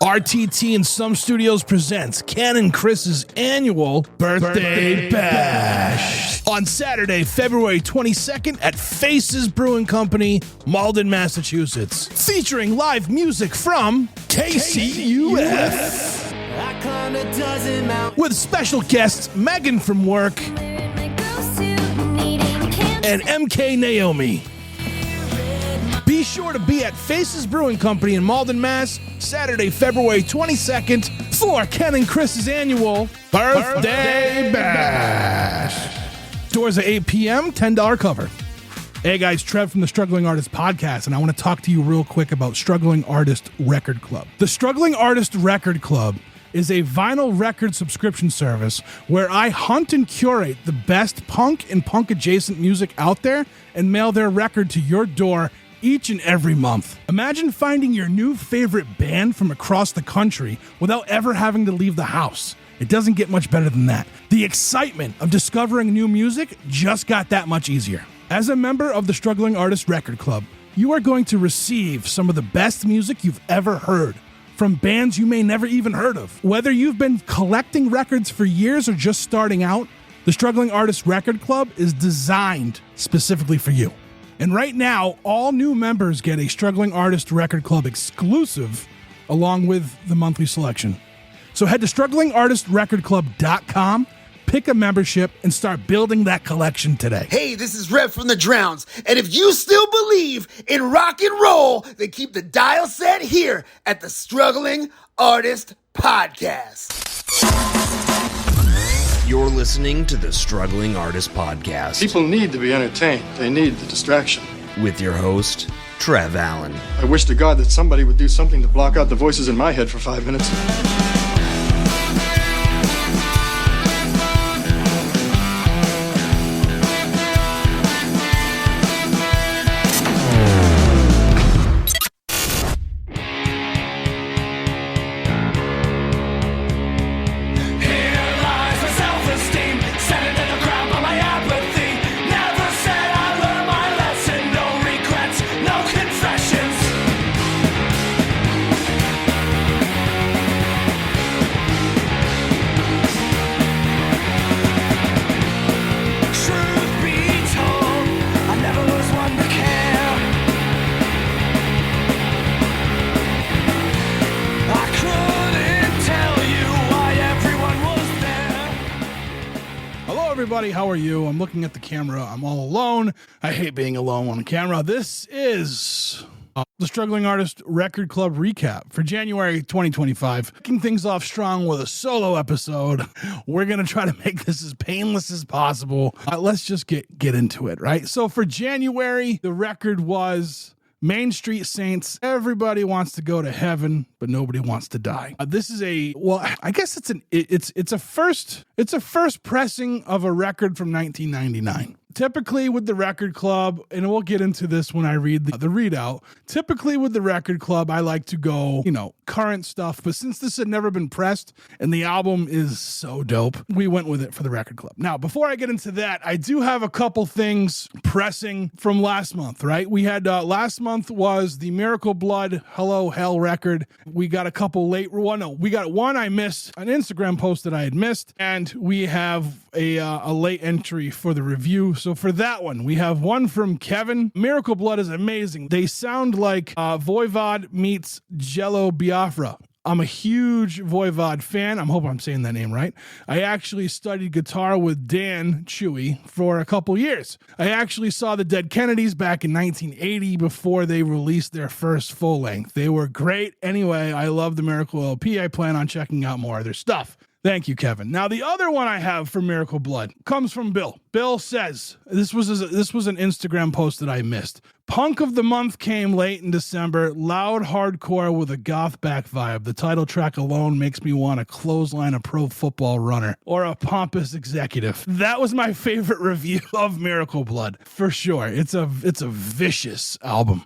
RTT and Some Studios presents Ken and Chris's annual Birthday Bash on Saturday, February 22nd at Faces Brewing Company, Malden, Massachusetts, featuring live music from KCUF. With special guests Megan from Work and MK Naomi. Be sure to be at Faces Brewing Company in Malden, Mass, Saturday, February 22nd for Ken and Chris's annual Birthday Bash. Doors at 8 p.m., $10 cover. Hey guys, Trev from the Struggling Artist Podcast, and I want to talk to you real quick about Struggling Artist Record Club. The Struggling Artist Record Club is a vinyl record subscription service where I hunt and curate the best punk and punk-adjacent music out there and mail their record to your door each and every month. Imagine finding your new favorite band from across the country without ever having to leave the house. It doesn't get much better than that. The excitement of discovering new music just got that much easier. As a member of the Struggling Artist Record Club, you are going to receive some of the best music you've ever heard from bands you may never even heard of. Whether you've been collecting records for years or just starting out, the Struggling Artist Record Club is designed specifically for you. And right now, all new members get a Struggling Artist Record Club exclusive along with the monthly selection. So head to StrugglingArtistRecordClub.com, pick a membership, and start building that collection today. Hey, this is Rev from the Drowns, and if you still believe in rock and roll, then keep the dial set here at the Struggling Artist Podcast. You're listening to the Struggling Artist Podcast. People need to be entertained. They need the distraction. With your host, Trev Allen. I wish to God that somebody would do something to block out the voices in my head for 5 minutes. Everybody, how are you? I'm looking at the camera. I'm all alone. I hate being alone on camera. This is the Struggling Artist Record Club recap for January 2025. Kicking things off strong with a solo episode. We're going to try to make this as painless as possible. Let's just get into it, right? So for January, the record was Main Street Saints. Everybody wants to go to heaven, but nobody wants to die. This is I guess it's a first pressing of a record from 1999. Typically with the record club, and we'll get into this when I read the readout, typically with the record club, I like to go, current stuff. But since this had never been pressed and the album is so dope, we went with it for the record club. Now, before I get into that, I do have a couple things pressing from last month, right? We had last month was the Miracle Blood Hello Hell record. We got a couple late we got one I missed, an Instagram post that I had missed, and we have a late entry for the review. So for that one, we have one from Kevin. Miracle Blood is amazing. They sound like Voivod meets Jello Biafra. I'm a huge Voivod fan. I hope I'm saying that name right. I actually studied guitar with Dan Chewy for a couple years. I actually saw the Dead Kennedys back in 1980 before they released their first full length. They were great. Anyway, I love the Miracle LP. I plan on checking out more of their stuff. Thank you, Kevin. Now, the other one I have for Miracle Blood comes from Bill. Bill says, this was an Instagram post that I missed. Punk of the month came late in December, loud hardcore with a goth back vibe. The title track alone makes me want to clothesline a pro football runner or a pompous executive. That was my favorite review of Miracle Blood, for sure. It's a vicious album.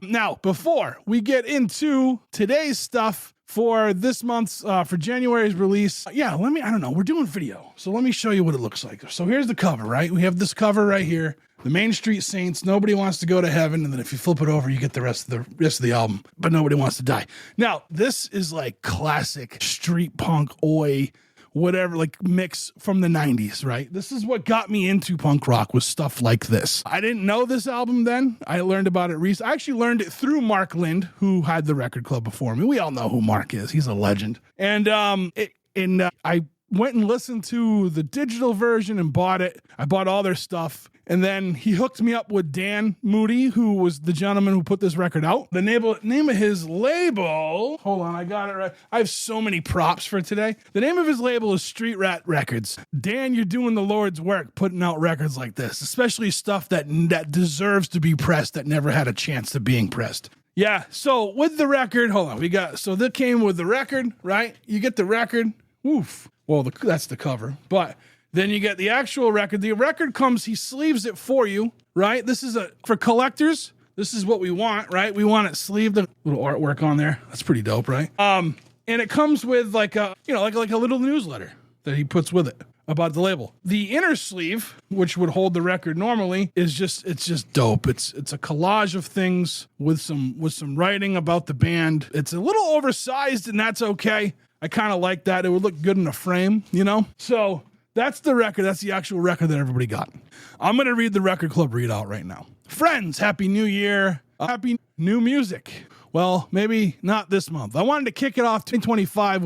Now, before we get into today's stuff, for this month's, for January's release. I don't know, we're doing video. So let me show you what it looks like. So here's the cover, right? We have this cover right here. The Main Street Saints, Nobody Wants to Go to Heaven, and then if you flip it over, you get the rest of the album, but Nobody Wants to Die. Now, this is like classic street punk, oi, whatever, like mix from the 90s, right? This is what got me into punk rock, was stuff like this. I didn't know this album then. I learned about it recently. I actually learned it through Mark Lind, who had the record club before me. We all know who Mark is. He's a legend. And I went and listened to the digital version and bought it. I bought all their stuff. And then he hooked me up with Dan Moody, who was the gentleman who put this record out. The name of his label, hold on, I got it right. I have so many props for today. The name of his label is Street Rat Records. Dan, you're doing the Lord's work putting out records like this, especially stuff that deserves to be pressed, that never had a chance to being pressed. Yeah, so with the record, hold on, so that came with the record, right? You get the record, woof. Well, that's the cover, but then you get the actual record. The record comes, he sleeves it for you, right? This is for collectors. This is what we want, right? We want it sleeved, a little artwork on there. That's pretty dope, right? And it comes with like a little newsletter that he puts with it about the label. The inner sleeve, which would hold the record normally, it's just dope. It's a collage of things with some writing about the band. It's a little oversized, and that's okay. I kind of like that. It would look good in a frame, you know? So that's the record. That's the actual record that everybody got. I'm going to read the Record Club readout right now. Friends, Happy New Year. Happy new music. Well, maybe not this month. I wanted to kick it off 2025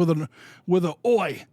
with a oi.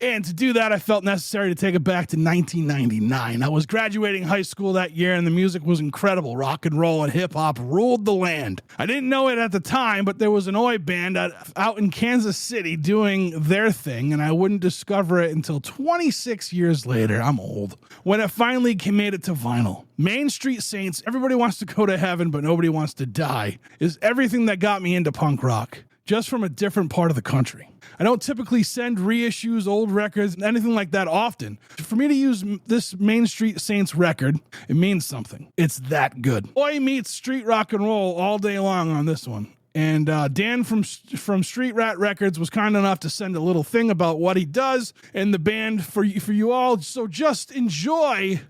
And to do that, I felt necessary to take it back to 1999. I was graduating high school that year, and the music was incredible. Rock and roll and hip-hop ruled the land. I didn't know it at the time, but there was an oi band out in Kansas City doing their thing, and I wouldn't discover it until 26 years later. I'm old. When it finally made it to vinyl. Main Street Saints, Everybody Wants to Go to Heaven, but Nobody Wants to Die, is everything that got me into punk rock, just from a different part of the country. I don't typically send reissues, old records, anything like that often. For me to use this Main Street Saints record, it means something. It's that good. Oi meets street rock and roll all day long on this one. And Dan from Street Rat Records was kind enough to send a little thing about what he does and the band for you all. So just enjoy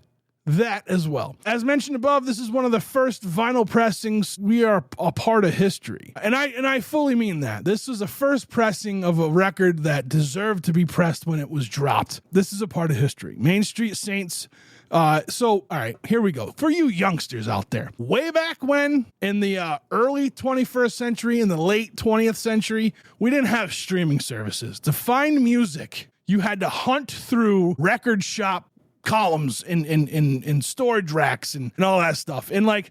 that as well. As mentioned above, this is one of the first vinyl pressings. We are a part of history. And I fully mean that. This was the first pressing of a record that deserved to be pressed when it was dropped. This is a part of history. Main Street Saints. All right, here we go. For you youngsters out there, way back when, in the early 21st century, in the late 20th century, we didn't have streaming services. To find music, you had to hunt through record shop columns in storage racks and all that stuff. And like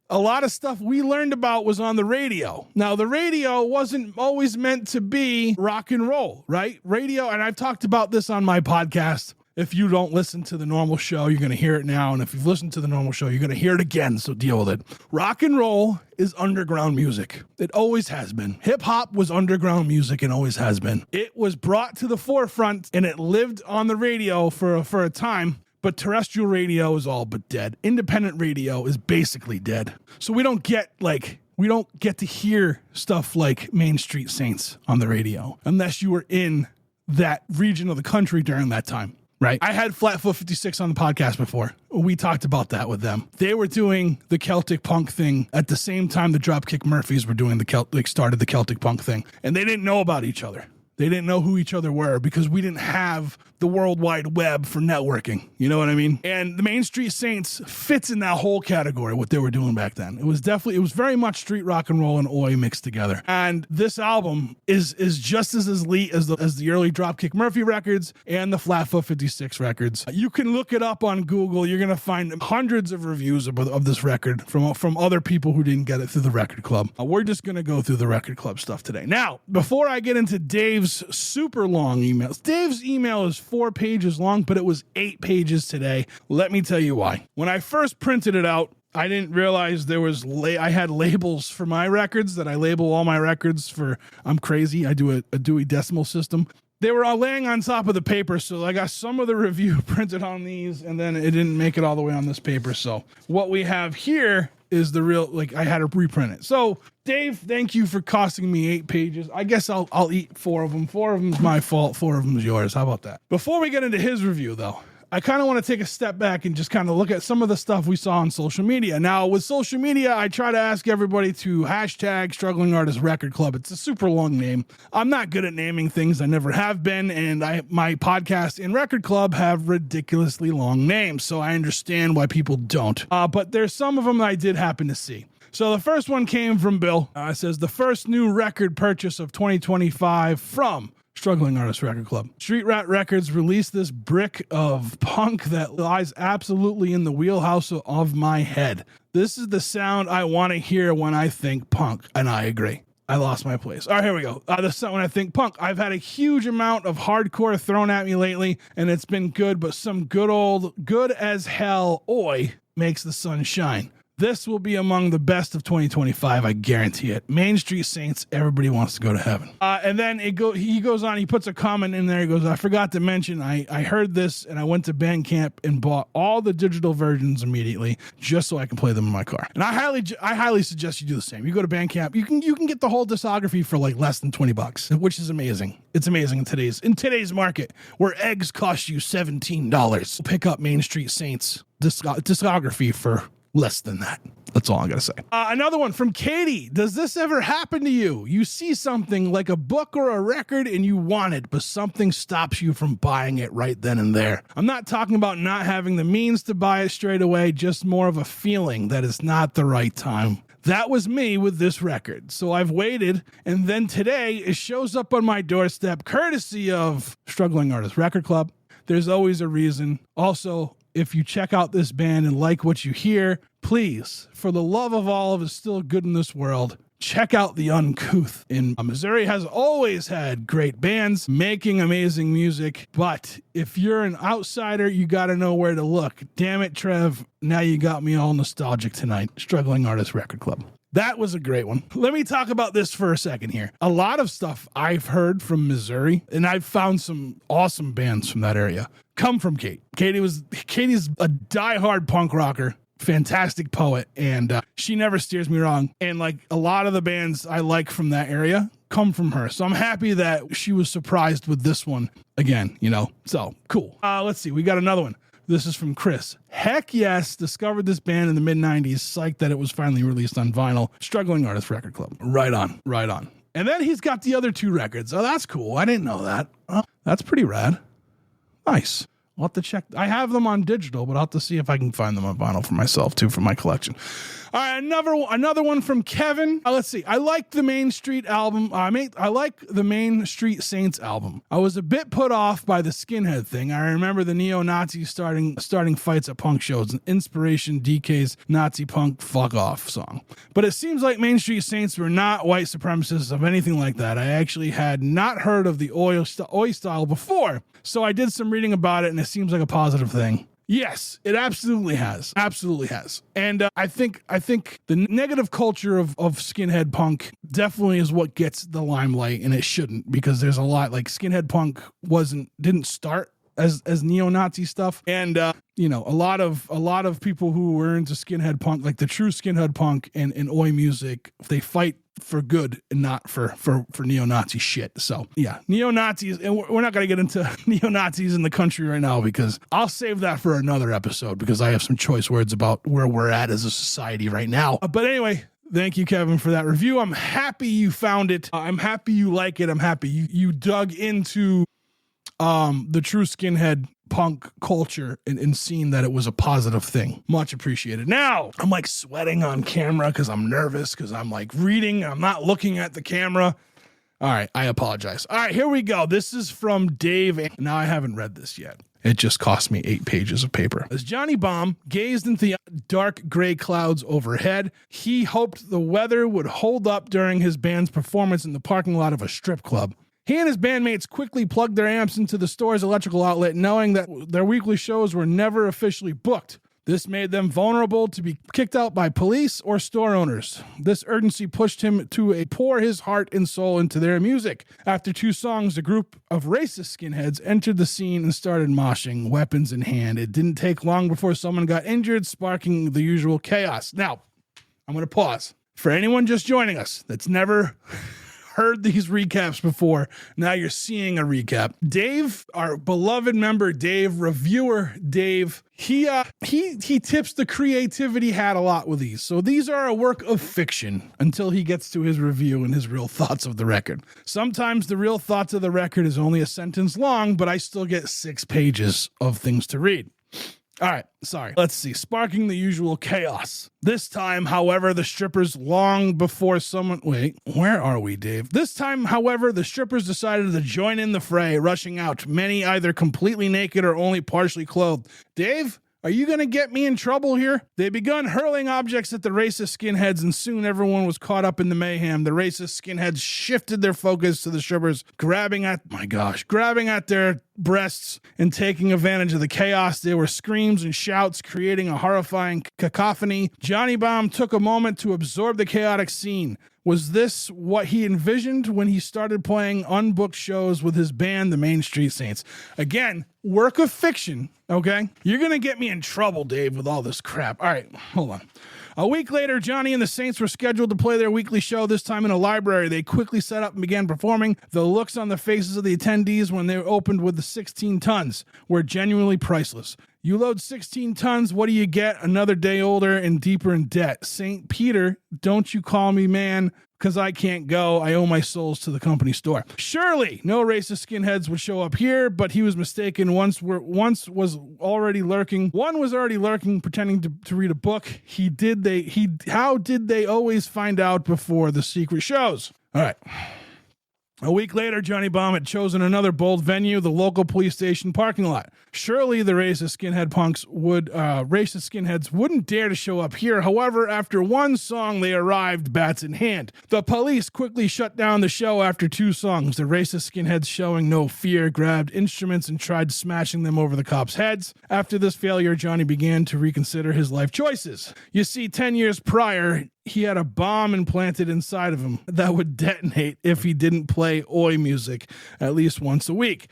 a lot of stuff we learned about was on the radio. Now, the radio wasn't always meant to be rock and roll, right? Radio, and I've talked about this on my podcast. If you don't listen to the normal show, you're going to hear it now. And if you've listened to the normal show, you're going to hear it again. So deal with it. Rock and roll is underground music. It always has been. Hip hop was underground music and always has been. It was brought to the forefront and it lived on the radio for a time. But terrestrial radio is all but dead. Independent radio is basically dead. So we don't get to hear stuff like Main Street Saints on the radio unless you were in that region of the country during that time. Right. I had Flatfoot 56 on the podcast before. We talked about that with them. They were doing the Celtic punk thing at the same time the Dropkick Murphys were doing started the Celtic punk thing. And they didn't know about each other. They didn't know who each other were because we didn't have the World Wide Web for networking. You know what I mean? And the Main Street Saints fits in that whole category, what they were doing back then. It was very much street rock and roll and oi mixed together. And this album is just as elite as the early Dropkick Murphy records and the Flatfoot 56 records. You can look it up on Google. You're going to find hundreds of reviews of this record from other people who didn't get it through the Record Club. We're just going to go through the Record Club stuff today. Now, before I get into Dave's super long emails, Dave's email is 4 pages long, but it was 8 pages today. Let me tell you why. When I first printed it out, I didn't realize I had labels for my records that I label all my records for. I'm crazy. I do a Dewey Decimal System. They were all laying on top of the paper, so I got some of the review printed on these, and then it didn't make it all the way on this paper. So what we have here is the real, like, I had to reprint it. So Dave, thank you for costing me 8 pages. I guess I'll eat 4 of them. 4 of them is my fault. 4 of them is yours. How about that? Before we get into his review though, I kind of want to take a step back and just kind of look at some of the stuff we saw on social media. Now, with social media, I try to ask everybody to hashtag Struggling Artist Record Club. It's a super long name. I'm not good at naming things. I never have been. And my podcast and record club have ridiculously long names. So I understand why people don't. But there's some of them that I did happen to see. So the first one came from Bill. It says, the first new record purchase of 2025 from Struggling Artist Record Club. Street Rat Records released this brick of punk that lies absolutely in the wheelhouse of my head. This is the sound I want to hear when I think punk, and I agree. I lost my place. All right, here we go. The sound when I think punk. I've had a huge amount of hardcore thrown at me lately, and it's been good, but some good as hell oi makes the sun shine. This will be among the best of 2025, I guarantee it. Main Street Saints, everybody wants to go to heaven. And then he goes on, he puts a comment in there. He goes, I forgot to mention, I heard this and I went to Bandcamp and bought all the digital versions immediately just so I can play them in my car. And I highly suggest you do the same. You go to Bandcamp, you can get the whole discography for like less than $20, which is amazing. It's amazing in today's market where eggs cost you $17. Pick up Main Street Saints discography for less than that. That's all I gotta say. Another one from Katie. Does this ever happen to you? You see something like a book or a record and you want it, but something stops you from buying it right then and there. I'm not talking about not having the means to buy it straight away, just more of a feeling that it's not the right time. That was me with this record. So I've waited, and then today it shows up on my doorstep, courtesy of Struggling Artist Record Club. There's always a reason. Also, if you check out this band and like what you hear, please, for the love of all of us still good in this world, check out The Uncouth. Missouri has always had great bands making amazing music, but if you're an outsider, you got to know where to look. Damn it, Trev. Now you got me all nostalgic tonight. Struggling Artist Record Club. That was a great one. Let me talk about this for a second here. A lot of stuff I've heard from Missouri, and I've found some awesome bands from that area, come from Kate. Katie's a diehard punk rocker, fantastic poet, and she never steers me wrong. And like a lot of the bands I like from that area come from her. So I'm happy that she was surprised with this one again, So cool. Let's see. We got another one. This is from Chris. Heck yes, discovered this band in the mid-90s. Psyched that it was finally released on vinyl. Struggling Artist Record Club. Right on. And then he's got the other 2 records. Oh, that's cool. I didn't know that. Oh, that's pretty rad. Nice. I'll have to check. I have them on digital, but I'll have to see if I can find them on vinyl for myself too, for my collection. All right, another one from Kevin. Let's see. I like the Main Street album. I like the Main Street Saints album. I was a bit put off by the skinhead thing. I remember the neo-Nazis starting fights at punk shows, and inspiration DK's Nazi punk fuck off song. But it seems like Main Street Saints were not white supremacists of anything like that. I actually had not heard of the Oi style before, so I did some reading about it, and it seems like a positive thing. Yes, it absolutely has. Absolutely has. And I think the negative culture of skinhead punk definitely is what gets the limelight, and it shouldn't, because there's a lot, like, skinhead punk didn't start as neo-Nazi stuff. And a lot of people who were into skinhead punk, like the true skinhead punk and oi music, they fight for good and not for neo-Nazi shit. So yeah, neo-Nazis, and we're not going to get into neo-Nazis in the country right now, because I'll save that for another episode, because I have some choice words about where we're at as a society right now. But anyway, thank you, Kevin, for that review. I'm happy you found it. I'm happy you like it. I'm happy you dug into the true skinhead punk culture and seeing that it was a positive thing. Much appreciated. Now, I'm like sweating on camera because I'm nervous, because I'm like reading. I'm not looking at the camera. All right, I apologize. All right, here we go. This is from Dave. Now, I haven't read this yet. It just cost me 8 pages of paper. As Johnny Baum gazed into the dark gray clouds overhead, he hoped the weather would hold up during his band's performance in the parking lot of a strip club. He and his bandmates quickly plugged their amps into the store's electrical outlet, knowing that their weekly shows were never officially booked. This made them vulnerable to be kicked out by police or store owners. This urgency pushed him to pour his heart and soul into their music. After 2 songs, a group of racist skinheads entered the scene and started moshing, weapons in hand. It didn't take long before someone got injured, sparking the usual chaos. Now, I'm going to pause. For anyone just joining us that's never heard these recaps before, now you're seeing a recap. Dave, our beloved member Dave, reviewer Dave, he tips the creativity hat a lot with these. So these are a work of fiction until he gets to his review and his real thoughts of the record. Sometimes the real thoughts of the record is only a sentence long, but I still get 6 pages of things to read. All right, sorry. Let's see. Sparking the usual chaos. This time, however, the strippers long before someone... Wait, where are we, Dave? This time, however, the strippers decided to join in the fray, rushing out, many either completely naked or only partially clothed. Dave, are you going to get me in trouble here? They begun hurling objects at the racist skinheads, and soon everyone was caught up in the mayhem. The racist skinheads shifted their focus to the strippers, grabbing at their breasts and taking advantage of the chaos. There were screams and shouts, creating a horrifying cacophony. Johnny Bomb took a moment to absorb the chaotic scene. Was this what he envisioned when he started playing unbooked shows with his band, the Main Street Saints? Again, work of fiction, okay? You're going to get me in trouble, Dave, with all this crap. All right, hold on. A week later, Johnny and the Saints were scheduled to play their weekly show, this time in a library. They quickly set up and began performing. The looks on the faces of the attendees when they opened with the 16 tons were genuinely priceless. You load 16 tons, what do you get? Another day older and deeper in debt. St. Peter, don't you call me man, because I can't go. I owe my souls to the company store. Surely no racist skinheads would show up here, but he was mistaken. One was already lurking, pretending to read a book. How did they always find out before the secret shows? All right. A week later, Johnny Bomb had chosen another bold venue, the local police station parking lot. Surely the racist skinheads wouldn't dare to show up here. However, after one song, they arrived, bats in hand. The police quickly shut down the show after 2 songs. The racist skinheads, showing no fear, grabbed instruments and tried smashing them over the cops' heads. After this failure, Johnny began to reconsider his life choices. You see, 10 years prior, he had a bomb implanted inside of him that would detonate if he didn't play oi music at least once a week.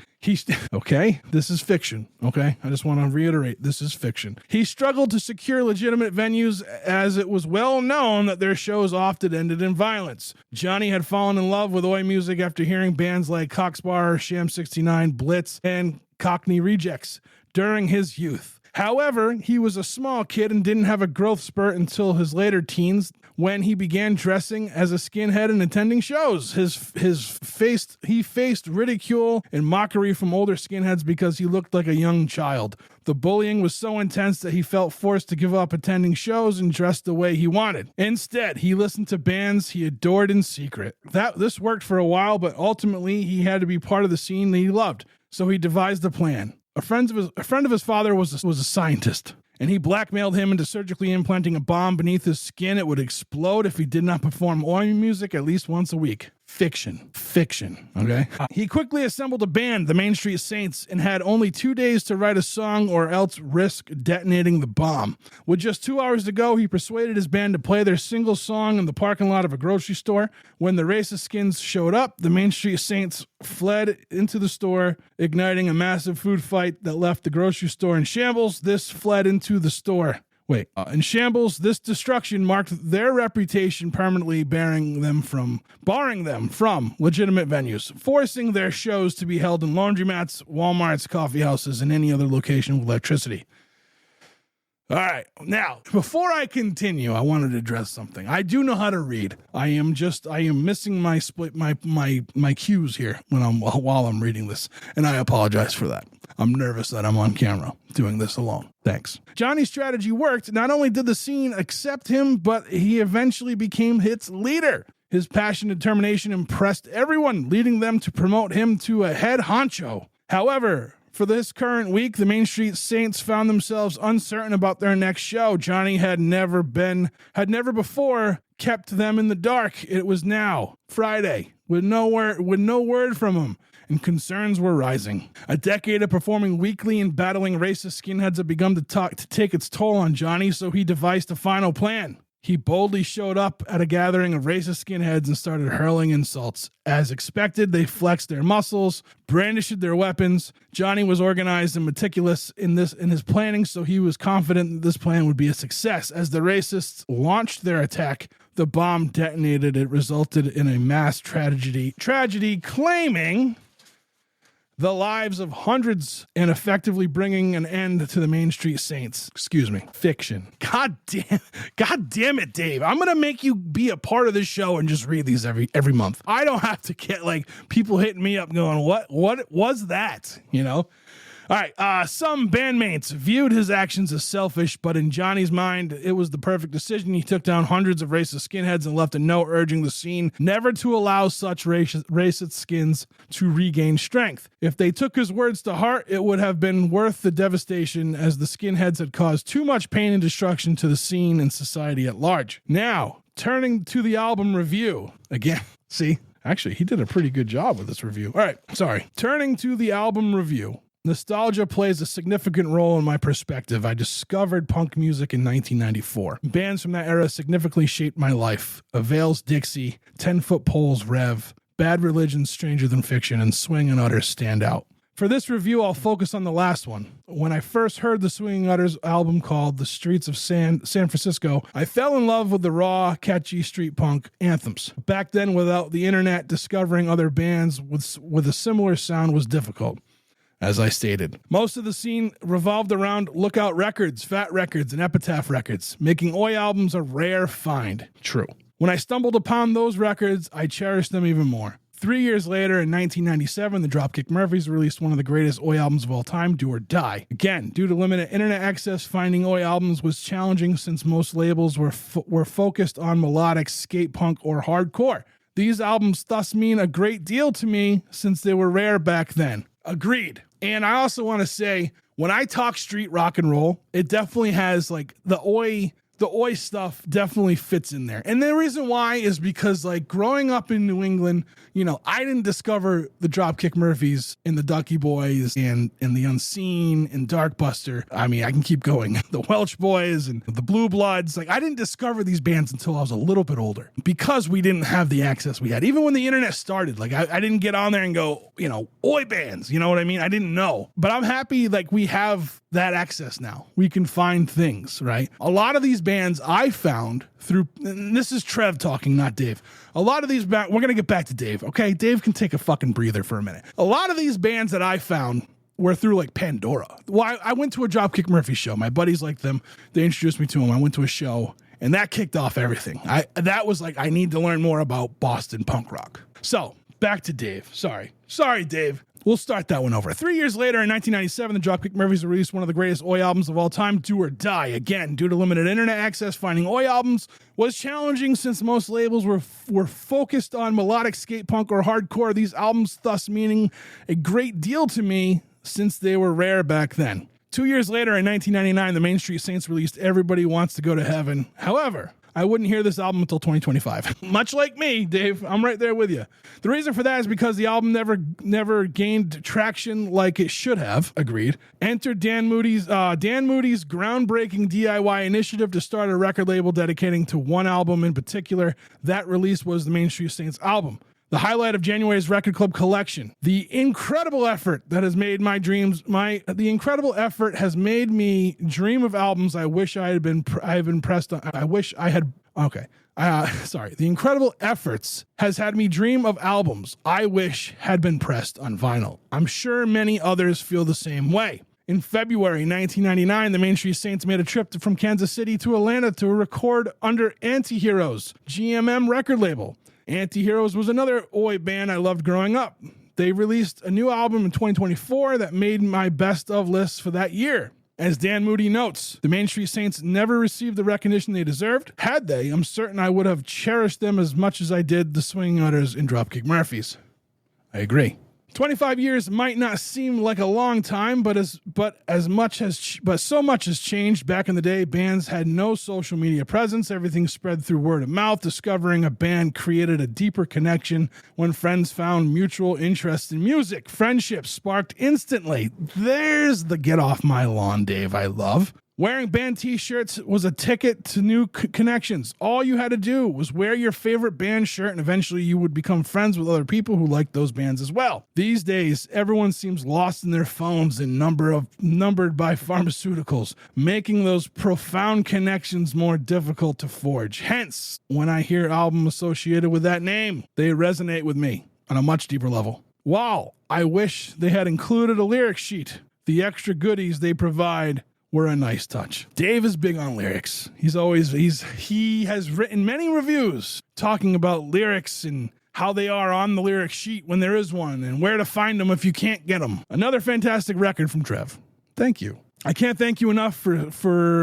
Okay, this is fiction, okay? I just want to reiterate, this is fiction. He struggled to secure legitimate venues as it was well known that their shows often ended in violence. Johnny had fallen in love with oi music after hearing bands like Coxbar, Sham 69, Blitz, and Cockney Rejects during his youth. However, he was a small kid and didn't have a growth spurt until his later teens, when he began dressing as a skinhead and attending shows. He faced ridicule and mockery from older skinheads because he looked like a young child. The bullying was so intense that he felt forced to give up attending shows and dress the way he wanted. Instead, he listened to bands he adored in secret. This worked for a while, but ultimately he had to be part of the scene that he loved. So he devised a plan. A friend of his father was a scientist, and he blackmailed him into surgically implanting a bomb beneath his skin. It would explode if he did not perform oi music at least once a week. Fiction, okay? He quickly assembled a band, the Main Street Saints, and had only 2 days to write a song or else risk detonating the bomb. With just 2 hours to go, he persuaded his band to play their single song in the parking lot of a grocery store. When the racist skins showed up, the Main Street Saints fled into the store, igniting a massive food fight that left the grocery store in shambles. This destruction marked their reputation, permanently barring them from legitimate venues, forcing their shows to be held in laundromats, Walmarts, coffee houses, and any other location with electricity. All right. Now, before I continue, I wanted to address something. I do know how to read. I am missing my cues here while I'm reading this, and I apologize for that. I'm nervous that I'm on camera doing this alone. Thanks. Johnny's strategy worked. Not only did the scene accept him, but he eventually became its leader. His passion and determination impressed everyone, leading them to promote him to a head honcho. However, for this current week, the Main Street Saints found themselves uncertain about their next show. Johnny had never before kept them in the dark. It was now Friday, with no word from him, and concerns were rising. A decade of performing weekly and battling racist skinheads had begun to take its toll on Johnny, so he devised a final plan. He boldly showed up at a gathering of racist skinheads and started hurling insults. As expected, they flexed their muscles, brandished their weapons. Johnny was organized and meticulous in his planning, so he was confident that this plan would be a success. As the racists launched their attack, the bomb detonated. It resulted in a mass tragedy claiming the lives of hundreds and effectively bringing an end to the Main Street Saints. Excuse me. Fiction. God damn it, Dave. I'm going to make you be a part of this show and just read these every month. I don't have to get like people hitting me up going, what was that? You know? All right, some bandmates viewed his actions as selfish, but in Johnny's mind, it was the perfect decision. He took down hundreds of racist skinheads and left a note urging the scene never to allow such racist skins to regain strength. If they took his words to heart, it would have been worth the devastation, as the skinheads had caused too much pain and destruction to the scene and society at large. Now, turning to the album review. Again, see, actually, he did a pretty good job with this review. All right, sorry. Turning to the album review. Nostalgia plays a significant role in my perspective. I discovered punk music in 1994. Bands from that era significantly shaped my life. Avail's Dixie, 10 Foot Pole's Rev, Bad Religion's Stranger Than Fiction, and Swingin' Utters stand out. For this review, I'll focus on the last one. When I first heard the Swingin' Utters album called The Streets of San Francisco, I fell in love with the raw, catchy street punk anthems. Back then, without the internet, discovering other bands with a similar sound was difficult. As I stated, most of the scene revolved around Lookout Records, Fat Records, and Epitaph Records, making Oi albums a rare find. True. When I stumbled upon those records, I cherished them even more. 3 years later, in 1997, the Dropkick Murphys released one of the greatest Oi albums of all time, Do or Die. Again, due to limited internet access, finding Oi albums was challenging since most labels were focused on melodic, skate punk, or hardcore. These albums thus mean a great deal to me since they were rare back then. Agreed. And I also want to say, when I talk street rock and roll, it definitely has like the Oi stuff definitely fits in there. And the reason why is because like growing up in New England, you know, I didn't discover the Dropkick Murphys and the Ducky Boys and the Unseen and Darkbuster. I mean, I can keep going. The Welch Boys and the Blue Bloods. Like I didn't discover these bands until I was a little bit older because we didn't have the access we had. Even when the internet started, like I didn't get on there and go, you know, Oi bands, you know what I mean? I didn't know. But I'm happy like we have that access now. We can find things, right? A lot of these bands I found through, and this is Trev talking, not Dave. A lot of these bands, we're going to get back to Dave, okay? Dave can take a fucking breather for a minute. A lot of these bands that I found were through like Pandora. Well, I went to a Dropkick Murphy show. My buddies liked them. They introduced me to them. I went to a show and that kicked off everything. That was like, I need to learn more about Boston punk rock. So back to Dave. Sorry, Dave. We'll start that one over. 3 years later, in 1997, the Dropkick Murphys released one of the greatest Oi albums of all time, Do or Die. Again, due to limited internet access, finding Oi albums was challenging since most labels were focused on melodic skate punk or hardcore. These albums thus meaning a great deal to me since they were rare back then. 2 years later, in 1999, the Main Street Saints released Everybody Wants to Go to Heaven. However, I wouldn't hear this album until 2025. Much like me, Dave, I'm right there with you. The reason for that is because the album never gained traction like it should have. Agreed. Enter Dan Moody's groundbreaking DIY initiative to start a record label dedicating to one album in particular. That release was the Main Street Saints album. The highlight of January's Record Club collection. The incredible effort has made me dream of albums I wish I had been pressed on. The incredible efforts has had me dream of albums I wish had been pressed on vinyl. I'm sure many others feel the same way. In February 1999, the Main Street Saints made a trip from Kansas City to Atlanta to record under Antiheroes, GMM record label. Antiheroes was another Oi band I loved growing up. They released a new album in 2024 that made my best of lists for that year. As Dan Moody notes, the Main Street Saints never received the recognition they deserved. Had they, I'm certain I would have cherished them as much as I did the Swingin' Utters and Dropkick Murphys. I agree. 25 years might not seem like a long time, but so much has changed. Back in the day, bands had no social media presence. Everything spread through word of mouth. Discovering a band created a deeper connection when friends found mutual interest in music. Friendships sparked instantly. There's the get off my lawn, Dave, I love. Wearing band t-shirts was a ticket to new connections. All you had to do was wear your favorite band shirt, and eventually you would become friends with other people who liked those bands as well. These days, everyone seems lost in their phones and numbered by pharmaceuticals, making those profound connections more difficult to forge. Hence, when I hear albums associated with that name, they resonate with me on a much deeper level. Wow, I wish they had included a lyric sheet. The extra goodies they provide were a nice touch. Dave is big on lyrics. He has written many reviews talking about lyrics and how they are on the lyric sheet when there is one, and where to find them if you can't get them. Another fantastic record from Trev. Thank you. I can't thank you enough for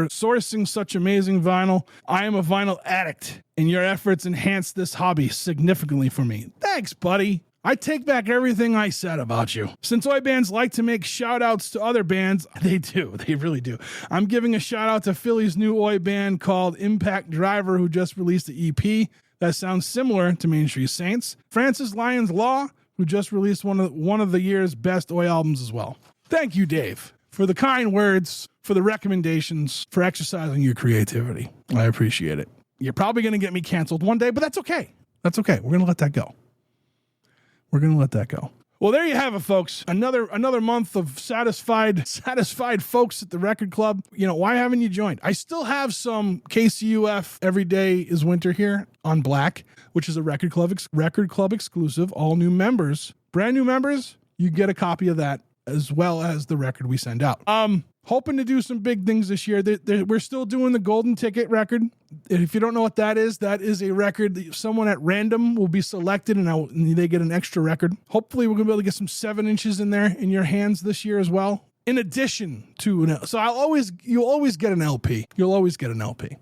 sourcing such amazing vinyl. I am a vinyl addict, and your efforts enhance this hobby significantly for me. Thanks, buddy. I take back everything I said about you. Since oi bands like to make shout outs to other bands, they do. They really do. I'm giving a shout out to Philly's new oi band called Impact Driver, who just released an EP that sounds similar to Main Street Saints. Francis Lyons Law, who just released one of the year's best oi albums as well. Thank you, Dave, for the kind words, for the recommendations, for exercising your creativity. I appreciate it. You're probably going to get me canceled one day, but that's okay. That's okay. We're going to let that go. Well, there you have it, folks. Another month of satisfied folks at the record club. You know, why haven't you joined? I still have some KCUF Every Day is Winter here on Black, which is a record club exclusive. All new members, brand new members, you get a copy of that as well as the record we send out. Hoping to do some big things this year. We're still doing the Golden Ticket record. If you don't know what that is a record that someone at random will be selected and they get an extra record. Hopefully we're going to be able to get some 7 inches in there in your hands this year as well. In addition to, so you'll always get an LP. You'll always get an LP.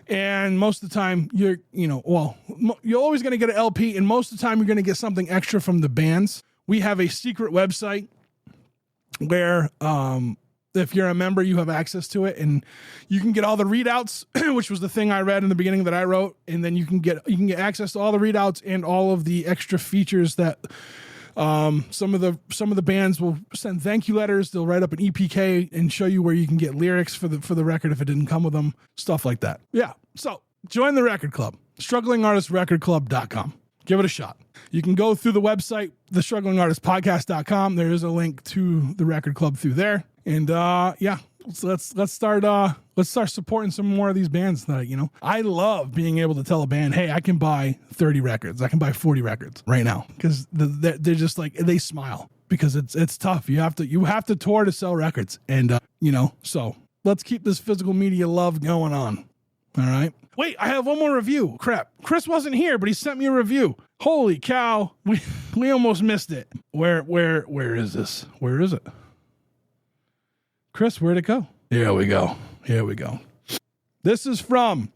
And most of the time you're always going to get an LP, and most of the time you're going to get something extra from the bands. We have a secret website where, if you're a member, you have access to it, and you can get all the readouts, which was the thing I read in the beginning that I wrote. And then you can get access to all the readouts and all of the extra features that, some of the bands will send thank you letters. They'll write up an EPK and show you where you can get lyrics for the record if it didn't come with them, stuff like that. Yeah. So join the record club, strugglingartistrecordclub.com. Give it a shot. You can go through the website, thestrugglingartistpodcast.com. There is a link to the record club through there. And let's start supporting some more of these bands that, I love being able to tell a band, hey, I can buy 30 records. I can buy 40 records right now, because they're just like, they smile, because it's tough. You have to tour to sell records. And, so let's keep this physical media love going on. All right. Wait, I have one more review. Crap. Chris wasn't here, but he sent me a review. Holy cow. We almost missed it. Where is this? Where is it? Chris, where'd it go? Here we go. This is from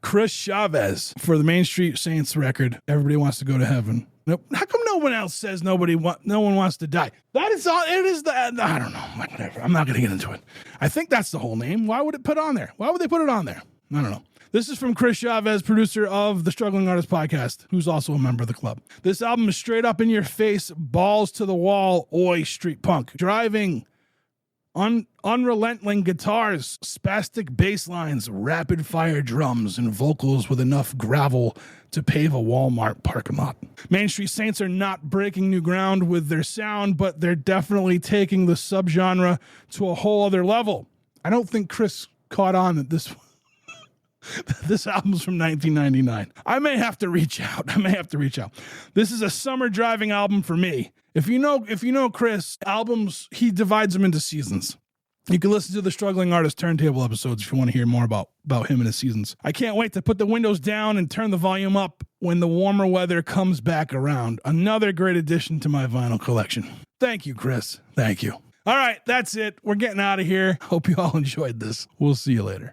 Chris Chavez for the Main Street Saints record. Everybody wants to go to heaven. Nope. How come no one else says no one wants to die? That is all. It is I don't know. Whatever. I'm not going to get into it. I think that's the whole name. Why would it put on there? Why would they put it on there? I don't know. This is from Chris Chavez, producer of the Struggling Artist Podcast, who's also a member of the club. This album is straight up in your face, balls to the wall, oi, street punk. Driving, unrelenting guitars, spastic bass lines, rapid fire drums, and vocals with enough gravel to pave a Walmart parking lot. Main Street Saints are not breaking new ground with their sound, but they're definitely taking the subgenre to a whole other level. I don't think Chris caught on that this album's from 1999. I may have to reach out. This is a summer driving album for me. If you know Chris, albums, he divides them into seasons. You can listen to the Struggling Artist Turntable episodes if you want to hear more about him and his seasons. I can't wait to put the windows down and turn the volume up when the warmer weather comes back around. Another great addition to my vinyl collection. Thank you, Chris. Thank you. All right, that's it. We're getting out of here. Hope you all enjoyed this. We'll see you later.